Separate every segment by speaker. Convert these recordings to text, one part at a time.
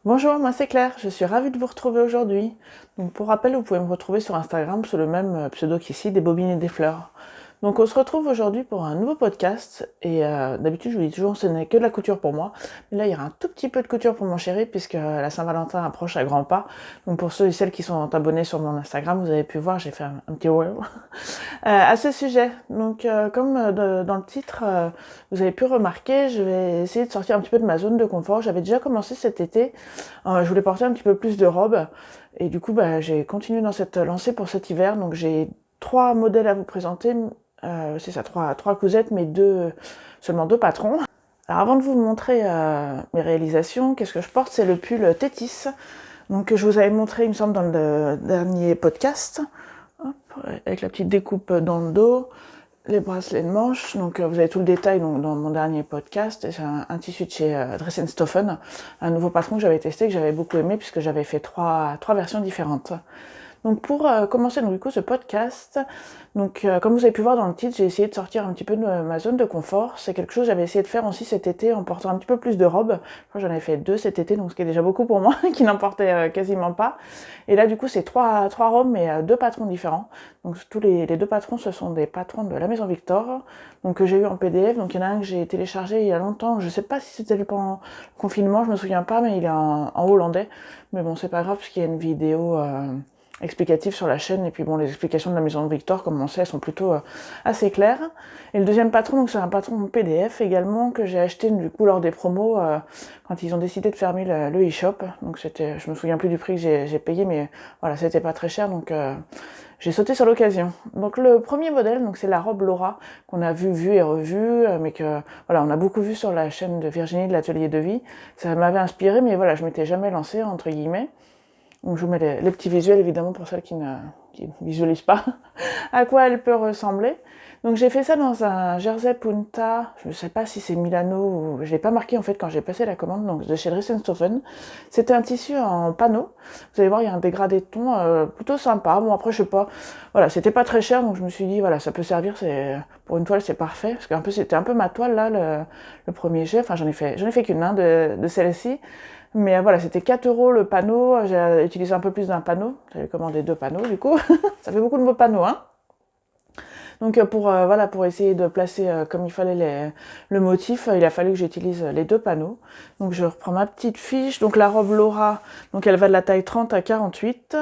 Speaker 1: Bonjour, moi c'est Claire, je suis ravie de vous retrouver aujourd'hui. Donc pour rappel, vous pouvez me retrouver sur Instagram sous le même pseudo qu'ici, des bobines et des fleurs. Donc on se retrouve aujourd'hui pour un nouveau podcast et d'habitude je vous dis toujours ce n'est que de la couture pour moi. Mais là il y aura un tout petit peu de couture pour mon chéri puisque la Saint-Valentin approche à grands pas. Donc pour ceux et celles qui sont abonnés sur mon Instagram, vous avez pu voir, j'ai fait un petit reel à ce sujet. Donc comme dans le titre, vous avez pu remarquer, je vais essayer de sortir un petit peu de ma zone de confort. J'avais déjà commencé cet été, je voulais porter un petit peu plus de robes et du coup j'ai continué dans cette lancée pour cet hiver. Donc j'ai 3 modèles à vous présenter. C'est ça, trois cousettes, mais seulement deux patrons. Alors avant de vous montrer mes réalisations, qu'est-ce que je porte? C'est le pull Tétis. Donc je vous avais montré, il me semble, dans le dernier podcast. Hop, avec la petite découpe dans le dos, les bracelets de manche. Donc vous avez tout le détail dans mon dernier podcast. C'est un tissu de chez Dress & Stoffen, un nouveau patron que j'avais testé, que j'avais beaucoup aimé puisque j'avais fait trois versions différentes. Donc pour commencer du coup ce podcast, comme vous avez pu voir dans le titre, j'ai essayé de sortir un petit peu de ma zone de confort. C'est quelque chose que j'avais essayé de faire aussi cet été en portant un petit peu plus de robes. J'en avais fait 2 cet été, donc ce qui est déjà beaucoup pour moi, qui n'en portait quasiment pas. Et là du coup c'est trois robes mais 2 patrons différents. Donc tous les 2 patrons, ce sont des patrons de la Maison Victor, donc que j'ai eu en PDF. Donc il y en a un que j'ai téléchargé il y a longtemps. Je sais pas si c'était pendant le confinement, je me souviens pas, mais il est en hollandais. Mais bon, c'est pas grave parce qu'il y a une vidéo explicatif sur la chaîne, et puis bon, les explications de la Maison Victor, comme on sait, elles sont plutôt assez claires. Et le deuxième patron, donc c'est un patron PDF également, que j'ai acheté du coup lors des promos, quand ils ont décidé de fermer le e-shop. Donc c'était, je me souviens plus du prix que j'ai payé, mais voilà, c'était pas très cher, donc j'ai sauté sur l'occasion. Donc le premier modèle, donc c'est la robe Laura, qu'on a vu et revu, mais que voilà, on a beaucoup vu sur la chaîne de Virginie de l'Atelier de Vie. Ça m'avait inspiré, mais voilà, je m'étais jamais lancée, entre guillemets. Donc je vous mets les petits visuels évidemment pour celles qui ne visualisent pas à quoi elle peut ressembler. Donc j'ai fait ça dans un jersey punta, je ne sais pas si c'est Milano ou... Je l'ai pas marqué en fait quand j'ai passé la commande, donc de chez Dress & Stoffen. C'était un tissu en panneau. Vous allez voir, il y a un dégradé de ton plutôt sympa. Bon après je sais pas, voilà, c'était pas très cher, donc je me suis dit voilà, ça peut servir, c'est pour une toile c'est parfait, parce que c'était un peu ma toile là, le premier jet. Enfin j'en ai fait qu'une de celle-ci. Mais voilà, c'était 4 € le panneau. J'ai utilisé un peu plus d'un panneau. J'avais commandé 2 panneaux du coup. Ça fait beaucoup de beaux panneaux, hein. Donc pour essayer de placer comme il fallait le motif, il a fallu que j'utilise les 2 panneaux. Donc je reprends ma petite fiche. Donc la robe Laura, donc elle va de la taille 30 à 48.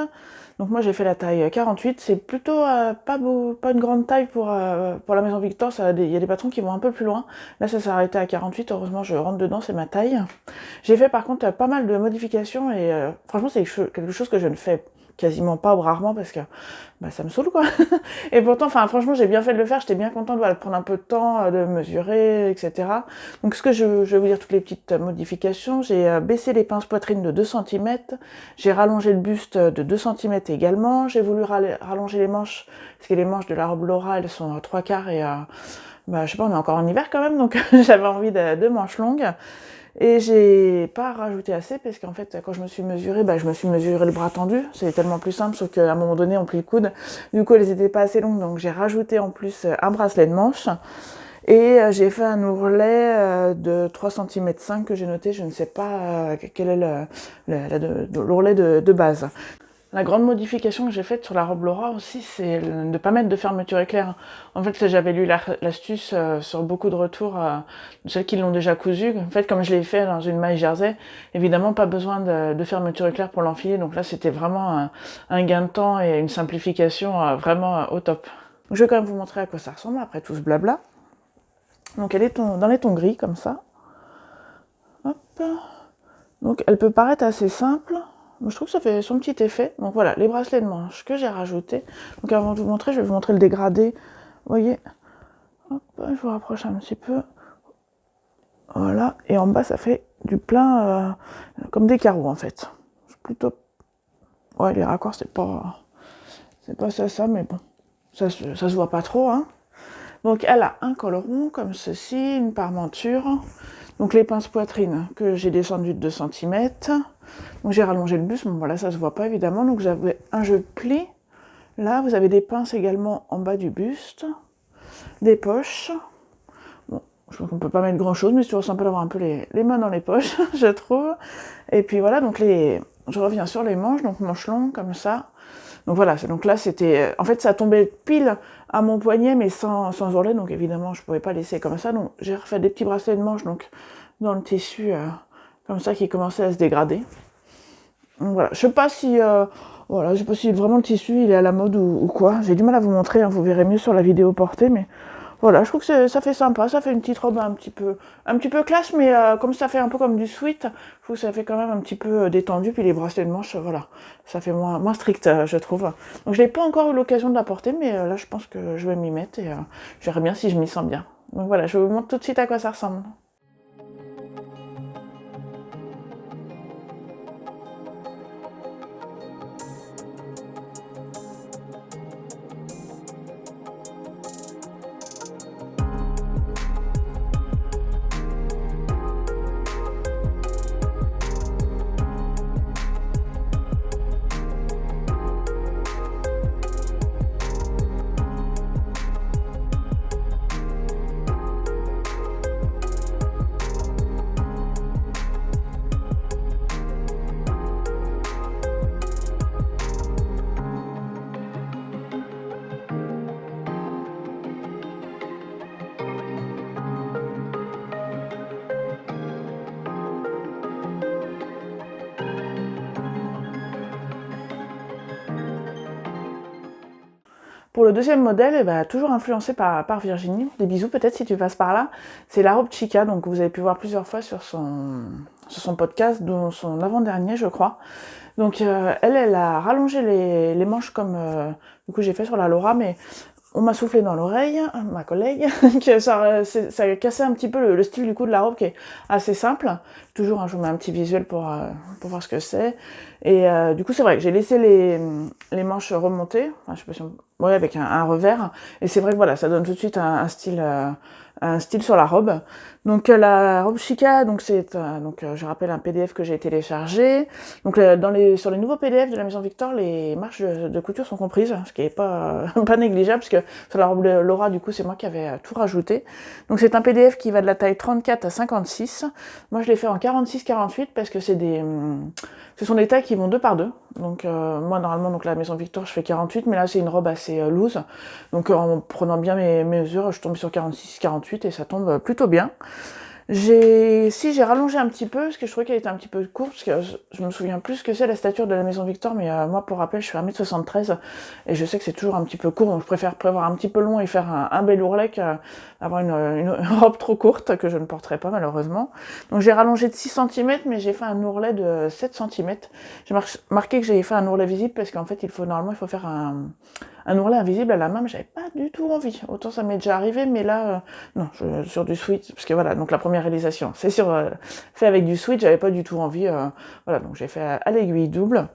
Speaker 1: Donc moi j'ai fait la taille 48, c'est plutôt pas une grande taille pour la Maison Victor, il y a des patrons qui vont un peu plus loin. Là ça s'est arrêté à 48, heureusement je rentre dedans, c'est ma taille. J'ai fait par contre pas mal de modifications et franchement c'est quelque chose que je ne fais quasiment pas ou rarement parce que ça me saoule quoi. Et pourtant, franchement, j'ai bien fait de le faire, j'étais bien contente de prendre un peu de temps, de mesurer, etc. Donc je vais vous dire toutes les petites modifications. J'ai baissé les pinces poitrine de 2 cm, j'ai rallongé le buste de 2 cm également, j'ai voulu rallonger les manches, parce que les manches de la robe Laura, elles sont 3/4 et je sais pas, on est encore en hiver quand même, donc j'avais envie de manches longues. Et j'ai pas rajouté assez parce qu'en fait quand je me suis mesurée, je me suis mesuré le bras tendu, c'est tellement plus simple, sauf qu'à un moment donné on plie le coude, du coup elles étaient pas assez longues, donc j'ai rajouté en plus un bracelet de manche et j'ai fait un ourlet de 3,5 cm que j'ai noté, je ne sais pas quel est l'ourlet de base. La grande modification que j'ai faite sur la robe Laura aussi, c'est de ne pas mettre de fermeture éclair. En fait, j'avais lu l'astuce sur beaucoup de retours, de celles qui l'ont déjà cousu. En fait, comme je l'ai fait dans une maille jersey, évidemment, pas besoin de fermeture éclair pour l'enfiler. Donc là, c'était vraiment un gain de temps et une simplification vraiment au top. Donc, je vais quand même vous montrer à quoi ça ressemble après tout ce blabla. Donc elle est dans les tons gris, comme ça. Hop. Donc elle peut paraître assez simple. Je trouve que ça fait son petit effet. Donc voilà, les bracelets de manche que j'ai rajoutés. Donc avant de vous montrer, je vais vous montrer le dégradé. Vous voyez, hop, je vous rapproche un petit peu. Voilà, et en bas ça fait du plein comme des carreaux en fait. C'est plutôt... Ouais, les raccords c'est pas ça, mais bon, ça se voit pas trop, hein. Donc elle a un col rond comme ceci, une parmenture. Donc les pinces poitrine que j'ai descendues de 2 cm. Donc j'ai rallongé le buste, bon voilà, ça se voit pas évidemment. Donc vous avez un jeu de pli. Là, vous avez des pinces également en bas du buste. Des poches. Bon, Je trouve qu'on peut pas mettre grand chose, mais c'est toujours sympa d'avoir un peu les mains dans les poches, je trouve. Et puis voilà, donc je reviens sur les manches, donc manches longues comme ça. Donc voilà, donc là c'était, en fait ça tombait pile à mon poignet, mais sans ourlet, donc évidemment je pouvais pas laisser comme ça. Donc j'ai refait des petits bracelets de manches, donc dans le tissu comme ça qui commençait à se dégrader. Donc voilà, je sais pas si voilà, je sais pas si vraiment le tissu il est à la mode ou quoi. J'ai du mal à vous montrer, hein, vous verrez mieux sur la vidéo portée, mais voilà, je trouve que ça fait sympa, ça fait une petite robe un petit peu classe, mais comme ça fait un peu comme du sweat, je trouve que ça fait quand même un petit peu détendu, puis les bracelets de manche, voilà, ça fait moins strict, je trouve. Donc je n'ai pas encore eu l'occasion de la porter, mais là je pense que je vais m'y mettre et je verrai bien si je m'y sens bien. Donc voilà, je vous montre tout de suite à quoi ça ressemble. Pour le deuxième modèle, eh ben, toujours influencé par Virginie, des bisous peut-être si tu passes par là, c'est la robe Chica, donc vous avez pu voir plusieurs fois sur son podcast, dont son avant-dernier je crois. Donc elle a rallongé les manches comme du coup j'ai fait sur la Laura, mais on m'a soufflé dans l'oreille, ma collègue, que ça a cassé un petit peu le style du coup de la robe qui est assez simple. Toujours, hein, je vous mets un petit visuel pour voir ce que c'est. Et du coup, c'est vrai que j'ai laissé les manches remonter, enfin, je sais pas si ouais, avec un revers. Et c'est vrai que voilà, ça donne tout de suite un style sur la robe. Donc la robe Chica, donc je rappelle un PDF que j'ai téléchargé. Donc sur les nouveaux PDF de la Maison Victor, les marges de couture sont comprises, ce qui est pas pas négligeable, parce que sur la robe Laura, du coup, c'est moi qui avais tout rajouté. Donc c'est un PDF qui va de la taille 34 à 56. Moi, je l'ai fait en 46-48 parce que ce sont des tailles qui vont 2 par 2. Donc moi, normalement, donc la Maison Victor, je fais 48, mais là, c'est une robe assez loose. Donc en prenant bien mes mesures, je tombe sur 46-48 et ça tombe plutôt bien. J'ai rallongé un petit peu, parce que je trouvais qu'elle était un petit peu courte, parce que je me souviens plus ce que c'est la stature de la Maison Victor, mais moi, pour rappel, je fais 1m73, et je sais que c'est toujours un petit peu court, donc je préfère prévoir un petit peu long et faire un bel ourlet qu'avoir une robe trop courte, que je ne porterai pas, malheureusement. Donc j'ai rallongé de 6 cm, mais j'ai fait un ourlet de 7 cm. J'ai marqué que j'avais fait un ourlet visible, parce qu'en fait, normalement, il faut faire un ourlet invisible à la main, mais j'avais pas du tout envie. Autant ça m'est déjà arrivé, mais là, non, sur du sweat, parce que voilà, donc la première réalisation, c'est fait avec du sweat, j'avais pas du tout envie, voilà, donc j'ai fait à l'aiguille double,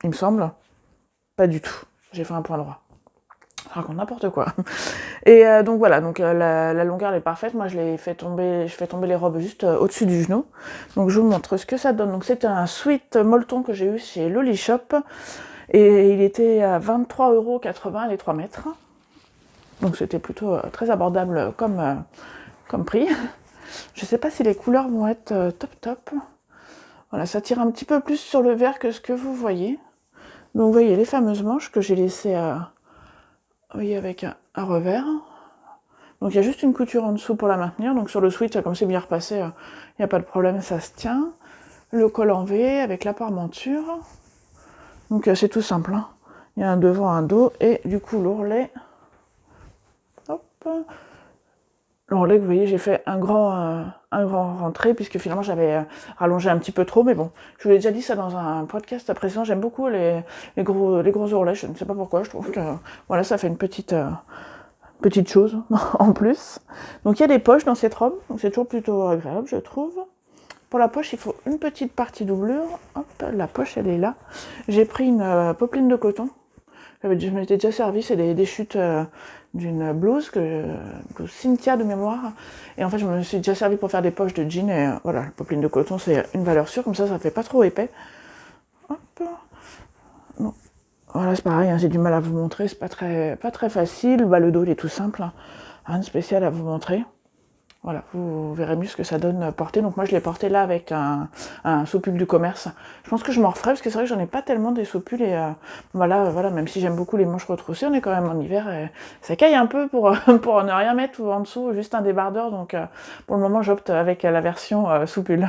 Speaker 1: il me semble, pas du tout, j'ai fait un point droit. Je raconte n'importe quoi. Et donc voilà, donc la longueur elle est parfaite, moi je fais tomber les robes juste au-dessus du genou, donc je vous montre ce que ça donne. Donc c'est un sweat molleton que j'ai eu chez Loli Shop, et il était à 23,80 € les 3 mètres. Donc c'était plutôt très abordable comme prix. Je sais pas si les couleurs vont être top. Voilà, ça tire un petit peu plus sur le vert que ce que vous voyez. Donc vous voyez les fameuses manches que j'ai laissées avec un revers. Donc il y a juste une couture en dessous pour la maintenir. Donc sur le sweat, comme c'est bien repassé, il n'y a pas de problème, ça se tient. Le col en V avec la parmenture. Donc c'est tout simple, hein. Il y a un devant, un dos, et du coup l'ourlet. Hop. L'ourlet, vous voyez, j'ai fait un grand rentré, puisque finalement j'avais rallongé un petit peu trop, mais bon, je vous l'ai déjà dit ça dans un podcast précédent, j'aime beaucoup les gros ourlets, je ne sais pas pourquoi, je trouve que voilà, ça fait une petite chose en plus. Donc il y a des poches dans cette robe, donc c'est toujours plutôt agréable, je trouve. Pour la poche, il faut une petite partie doublure. Hop, la poche, elle est là. J'ai pris une popeline de coton. Je m'étais déjà servi, c'est des chutes d'une blouse, blouse Cynthia de mémoire. Et en fait, je me suis déjà servi pour faire des poches de jean. Et voilà, la popeline de coton, c'est une valeur sûre, comme ça fait pas trop épais. Hop. Non. Voilà, c'est pareil, hein, j'ai du mal à vous montrer, c'est pas très facile. Bah, le dos, il est tout simple, hein. Rien de spécial à vous montrer. Voilà, vous verrez mieux ce que ça donne porté. Donc moi je l'ai porté là avec un soupul du commerce. Je pense que je m'en referai parce que c'est vrai que j'en ai pas tellement des soupules et voilà, même si j'aime beaucoup les manches retroussées, on est quand même en hiver et ça caille un peu pour, pour ne rien mettre ou en dessous, juste un débardeur. Donc pour le moment j'opte avec la version soupule.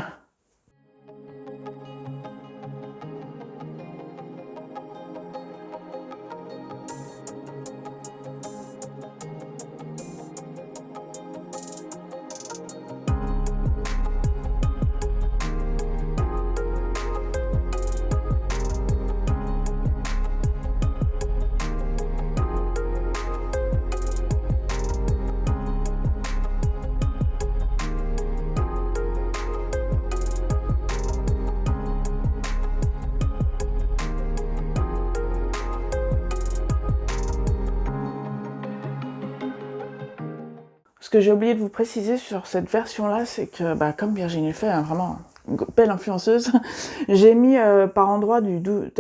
Speaker 1: Ce que j'ai oublié de vous préciser sur cette version-là, c'est que, comme Virginie le fait, hein, vraiment une belle influenceuse, j'ai mis par endroit du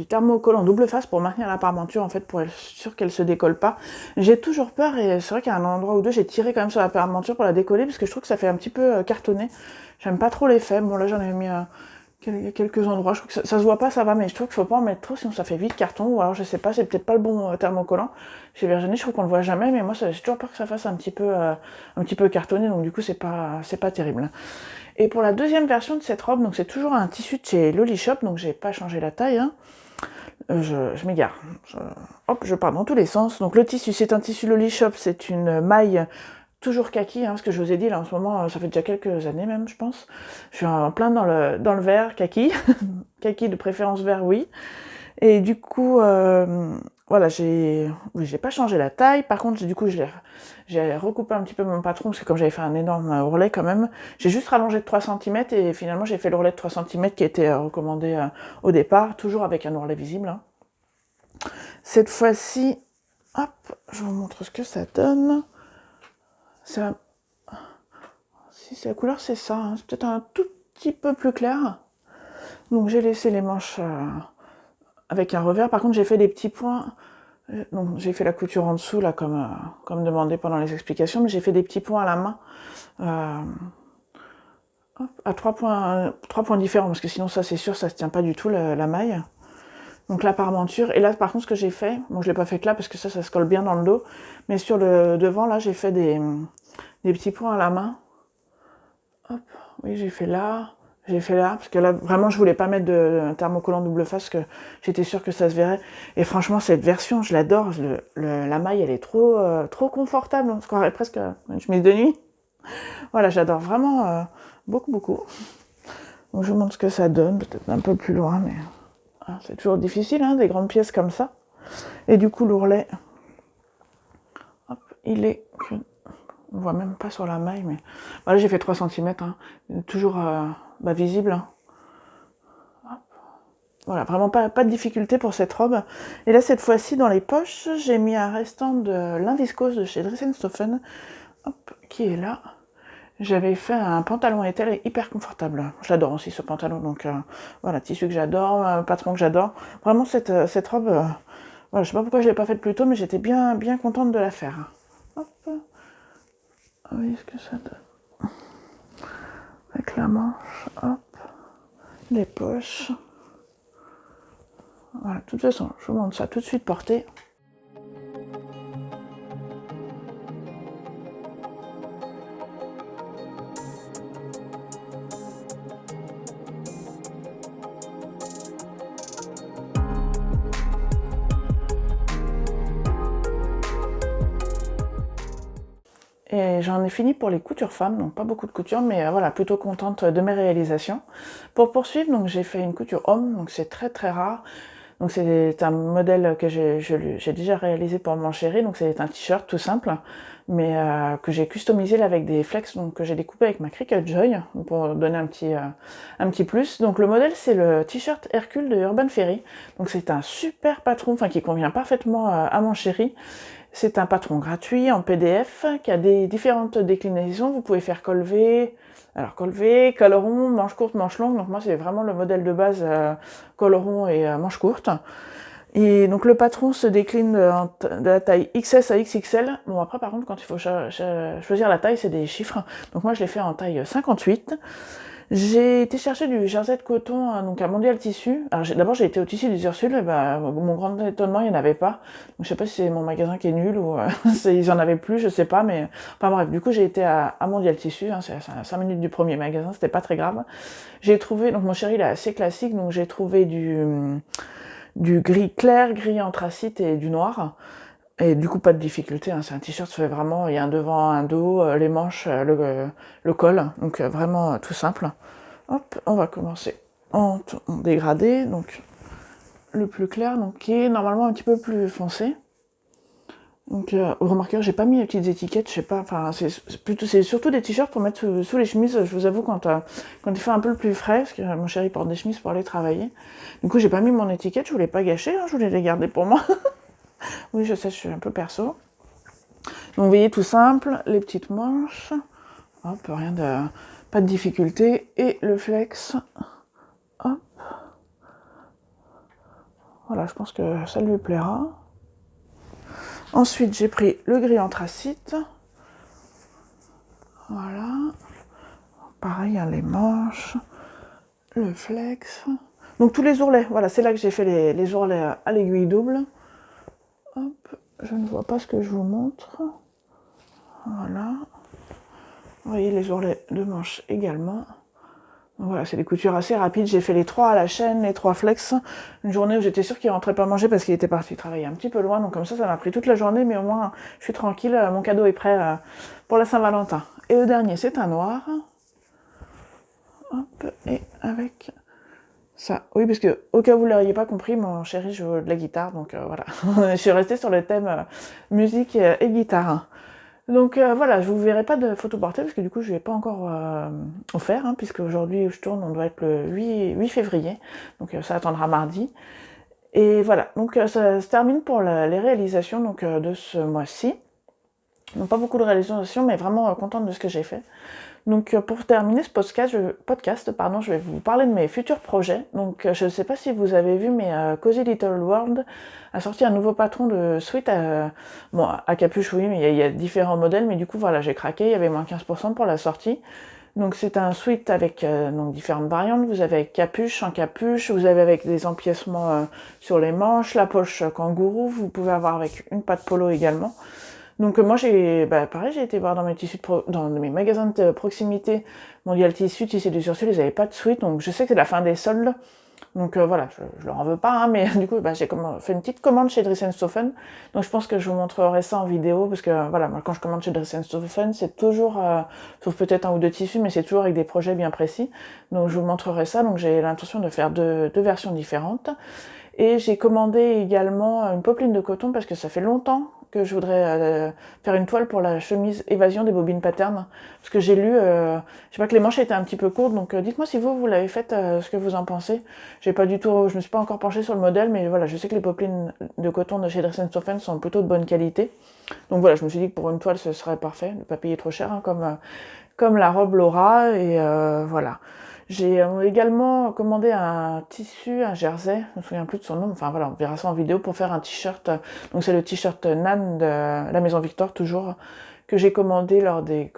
Speaker 1: thermocollant double face pour maintenir la parmenture, en fait, pour être sûr qu'elle se décolle pas. J'ai toujours peur, et c'est vrai qu'à un endroit ou deux, j'ai tiré quand même sur la parmenture pour la décoller, parce que je trouve que ça fait un petit peu cartonné. J'aime pas trop l'effet. Bon, là, j'en ai mis quelques endroits, je trouve que ça se voit pas, ça va, mais je trouve qu'il faut pas en mettre trop, sinon ça fait vite carton, ou alors je sais pas, c'est peut-être pas le bon thermocollant. Chez Virginie, je trouve qu'on le voit jamais, mais moi j'ai toujours peur que ça fasse un petit peu cartonné, donc du coup c'est pas terrible. Et pour la deuxième version de cette robe, donc c'est toujours un tissu de chez Loli Shop, donc j'ai pas changé la taille, hein. Je m'égare. Je pars dans tous les sens. Donc le tissu, c'est un tissu Loli Shop, c'est une maille toujours kaki, hein, parce que je vous ai dit, là, en ce moment, ça fait déjà quelques années même, je pense. Je suis en plein dans le vert, kaki. Kaki de préférence vert, oui. Et du coup, voilà, j'ai pas changé la taille. Par contre, du coup, j'ai recoupé un petit peu mon patron, parce que comme j'avais fait un énorme ourlet quand même, j'ai juste rallongé de 3 cm, et finalement, j'ai fait l'ourlet de 3 cm qui était recommandé au départ, toujours avec un ourlet visible, hein. Cette fois-ci, hop, je vous montre ce que ça donne. Si c'est la couleur, c'est ça, hein. C'est peut-être un tout petit peu plus clair. Donc j'ai laissé les manches avec un revers. Par contre, j'ai fait des petits points. Donc j'ai fait la couture en dessous, là, comme demandé pendant les explications, mais j'ai fait des petits points à la main. À 3 points différents, parce que sinon ça c'est sûr, ça se tient pas du tout la maille. Donc la parmenture, et là par contre ce que j'ai fait, bon je l'ai pas fait que là parce que ça se colle bien dans le dos, mais sur le devant là j'ai fait des petits points à la main. Hop, oui j'ai fait là, parce que là vraiment je voulais pas mettre de thermocollant double face, parce que j'étais sûre que ça se verrait. Et franchement cette version je l'adore, la maille elle est trop confortable, on se croirait presque une chemise de nuit. Voilà, j'adore vraiment beaucoup. Donc je vous montre ce que ça donne, peut-être un peu plus loin, mais c'est toujours difficile, hein, des grandes pièces comme ça. Et du coup, l'ourlet, hop, il est... On voit même pas sur la maille, mais... Voilà, j'ai fait 3 cm, hein, toujours visible. Hein. Voilà, vraiment pas de difficulté pour cette robe. Et là, cette fois-ci, dans les poches, j'ai mis un restant de lin viscose de chez Dressenstoffen, hop, qui est là. J'avais fait un pantalon étel hyper confortable. Je l'adore aussi ce pantalon, donc voilà, tissu que j'adore, patron que j'adore. Vraiment cette robe, voilà, je sais pas pourquoi je l'ai pas faite plus tôt, mais j'étais bien contente de la faire. Hop, ah oui, ce que ça donne. Avec la manche, hop, les poches. Voilà, de toute façon, je vous montre ça tout de suite porté. Et j'en ai fini pour les coutures femmes, donc pas beaucoup de couture, mais voilà, plutôt contente de mes réalisations. Pour poursuivre, donc j'ai fait une couture homme, donc c'est très rare. Donc c'est un modèle que j'ai déjà réalisé pour mon chéri, donc c'est un t-shirt tout simple, mais que j'ai customisé là avec des flex, donc que j'ai découpé avec ma Cricut Joy, pour donner un petit plus. Donc le modèle c'est le t-shirt Hercule de Urban Ferry, donc c'est un super patron, enfin qui convient parfaitement à mon chéri. C'est un patron gratuit en PDF qui a des différentes déclinaisons. Vous pouvez faire col V, col rond, manche courte, manche longue. Donc moi c'est vraiment le modèle de base col rond et manche courte. Et donc le patron se décline de la taille XS à XXL. Bon après par contre quand il faut choisir la taille c'est des chiffres. Donc moi je l'ai fait en taille 58. J'ai été chercher du jersey de coton, donc à Mondial Tissu. Alors d'abord j'ai été au Tissu des Ursules, et mon grand étonnement il n'y en avait pas. Donc je sais pas si c'est mon magasin qui est nul ou ils en avaient plus, je sais pas, mais enfin bref, du coup j'ai été à Mondial Tissu, c'est à 5 minutes du premier magasin, c'était pas très grave. J'ai trouvé, donc mon chéri il est assez classique, donc j'ai trouvé du gris clair, gris anthracite et du noir. Et du coup, pas de difficulté, c'est un t-shirt, ça fait vraiment, il y a un devant, un dos, les manches, le col, donc vraiment tout simple. Hop, on va commencer en dégradé, donc le plus clair, donc qui est normalement un petit peu plus foncé. Donc, remarquez, j'ai pas mis les petites étiquettes, je sais pas, enfin, c'est surtout des t-shirts pour mettre sous les chemises, je vous avoue, quand il fait un peu le plus frais, parce que mon chéri porte des chemises pour aller travailler. Du coup, j'ai pas mis mon étiquette, je voulais pas gâcher, je voulais les garder pour moi. Oui, je sais, je suis un peu perso. Donc, vous voyez, tout simple, les petites manches. Hop, pas de difficulté. Et le flex. Hop. Voilà, je pense que ça lui plaira. Ensuite, j'ai pris le gris anthracite. Voilà. Pareil, les manches. Le flex. Donc, tous les ourlets. Voilà, c'est là que j'ai fait les ourlets à l'aiguille double. Hop. Je ne vois pas ce que je vous montre. Voilà. Vous voyez les ourlets de manches également. Donc voilà, c'est des coutures assez rapides. J'ai fait les 3 à la chaîne, les 3 flex. Une journée où j'étais sûre qu'il rentrait pas manger parce qu'il était parti travailler un petit peu loin. Donc comme ça m'a pris toute la journée, mais au moins je suis tranquille. Mon cadeau est prêt pour la Saint-Valentin. Et le dernier, c'est un noir. Hop, et avec ça. Oui, parce que au cas où vous l'auriez pas compris, mon chéri joue de la guitare. Donc voilà, je suis restée sur le thème musique et guitare. Donc voilà, je vous verrai pas de photo portée parce que du coup je ne l'ai pas encore offert, puisque aujourd'hui où je tourne, on doit être le 8 février, donc ça attendra mardi. Et voilà, donc ça se termine pour les réalisations donc, de ce mois-ci. Donc pas beaucoup de réalisations, mais vraiment contente de ce que j'ai fait. Donc pour terminer ce podcast, je vais vous parler de mes futurs projets. Donc je ne sais pas si vous avez vu, mais Cozy Little World a sorti un nouveau patron de sweat à capuche, oui, mais il y a différents modèles, mais du coup voilà, j'ai craqué, il y avait moins 15% pour la sortie. Donc c'est un sweat avec donc différentes variantes. Vous avez avec capuche, sans capuche, vous avez avec des empiècements sur les manches, la poche kangourou, vous pouvez avoir avec une patte polo également. Donc moi pareil, j'ai été voir dans mes magasins de proximité, Mondial Tissu, Tissu des Ursules, ils n'avaient pas de sweat, donc je sais que c'est la fin des soldes. Donc voilà, je leur en veux pas, mais du coup j'ai fait une petite commande chez Dress & Stophen. Donc je pense que je vous montrerai ça en vidéo, parce que voilà, moi quand je commande chez Dress & Stophen, c'est toujours, sauf peut-être un ou deux tissus, mais c'est toujours avec des projets bien précis. Donc je vous montrerai ça, donc j'ai l'intention de faire deux versions différentes. Et j'ai commandé également une popeline de coton parce que ça fait longtemps que je voudrais faire une toile pour la chemise évasion des bobines patternes. Parce que j'ai lu, je sais pas, que les manches étaient un petit peu courtes, donc dites-moi si vous l'avez faite, ce que vous en pensez. Je me suis pas encore penchée sur le modèle, mais voilà, je sais que les popelines de coton de chez Dress & Stophen sont plutôt de bonne qualité. Donc voilà, je me suis dit que pour une toile ce serait parfait, ne pas payer trop cher, comme la robe Laura, et voilà. J'ai également commandé un tissu, un jersey, je me souviens plus de son nom, enfin voilà, on verra ça en vidéo, pour faire un t-shirt. Donc c'est le t-shirt Nan de la Maison Victor, toujours, que j'ai commandé lors des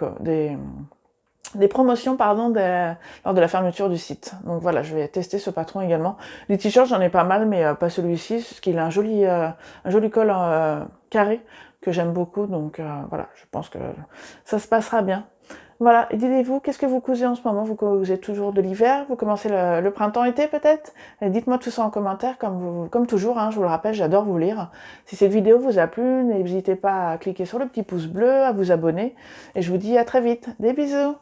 Speaker 1: promotions, lors de la fermeture du site. Donc voilà, je vais tester ce patron également. Les t-shirts, j'en ai pas mal, mais pas celui-ci, parce qu'il a un joli col carré, que j'aime beaucoup, donc voilà, je pense que ça se passera bien. Voilà, et dites-vous, qu'est-ce que vous cousez en ce moment? Vous êtes toujours de l'hiver? Vous commencez le printemps-été peut-être? Dites-moi tout ça en commentaire, comme toujours, je vous le rappelle, j'adore vous lire. Si cette vidéo vous a plu, n'hésitez pas à cliquer sur le petit pouce bleu, à vous abonner, et je vous dis à très vite. Des bisous!